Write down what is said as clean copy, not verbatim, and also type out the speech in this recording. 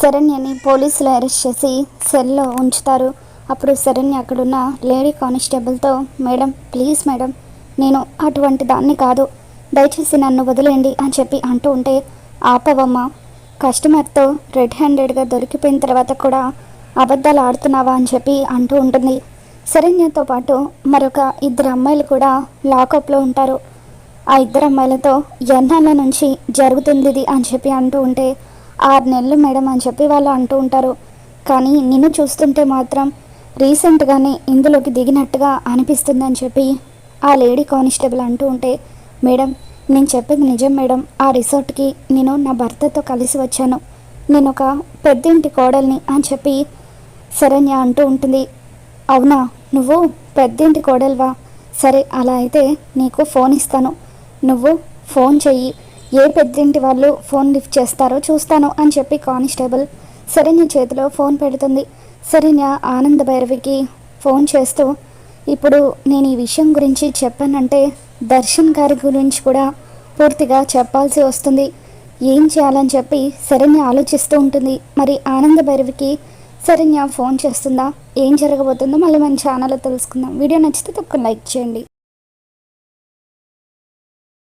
శరణ్యని పోలీసులు అరెస్ట్ చేసి సెల్లో ఉంచుతారు. అప్పుడు శరణ్య అక్కడున్న లేడీ కానిస్టేబుల్తో, మేడం ప్లీజ్ మేడం, నేను అటువంటి దాన్ని కాదు, దయచేసి నన్ను వదిలేయండి అని చెప్పి అంటూ ఉంటే, ఆపవమ్మ, కస్టమర్తో రెడ్ హ్యాండెడ్గా దొరికిపోయిన తర్వాత కూడా అబద్ధాలు ఆడుతున్నావా అని చెప్పి అంటూ ఉంటుంది. శరణ్యతో పాటు మరొక 2 అమ్మాయిలు కూడా లాకప్లో ఉంటారు. ఆ 2 అమ్మాయిలతో ఎన్నాళ్ళ నుంచి జరుగుతుంది ఇది అని చెప్పి అంటూ ఉంటే, 6 నెలలు మేడం అని చెప్పి వాళ్ళు అంటూ ఉంటారు. కానీ నిన్ను చూస్తుంటే మాత్రం రీసెంట్గానే ఇందులోకి దిగినట్టుగా అనిపిస్తుందని చెప్పి ఆ లేడీ కానిస్టేబుల్ అంటూ ఉంటే, మేడం నేను చెప్పేది నిజం మేడం, ఆ రిసార్ట్కి నేను నా భర్తతో కలిసి వచ్చాను, నేను ఒక పెద్దింటి కోడల్ని అని చెప్పి శరణ్య అంటూ ఉంటుంది. అవునా, నువ్వు పెద్దింటి కోడల్వా? సరే అలా అయితే నీకు ఫోన్ ఇస్తాను, నువ్వు ఫోన్ చెయ్యి, ఏ పెద్దింటి వాళ్ళు ఫోన్ లిఫ్ట్ చేస్తారో చూస్తాను అని చెప్పి కానిస్టేబుల్ శరణ్య చేతిలో ఫోన్ పెడుతుంది. శరణ్య ఆనంద భైరవికి ఫోన్ చేస్తూ, ఇప్పుడు నేను ఈ విషయం గురించి చెప్పానంటే దర్శన్ గారి గురించి కూడా పూర్తిగా చెప్పాల్సి వస్తుంది, ఏం చేయాలని చెప్పి శరణ్య ఆలోచిస్తూ ఉంటుంది. మరి ఆనంద భైరవికి శరణ్య ఫోన్ చేస్తుందా, ఏం జరగబోతుందో మళ్ళీ మన ఛానల్లో తెలుసుకుందాం. వీడియో నచ్చితే తప్పకుండా లైక్ చేయండి.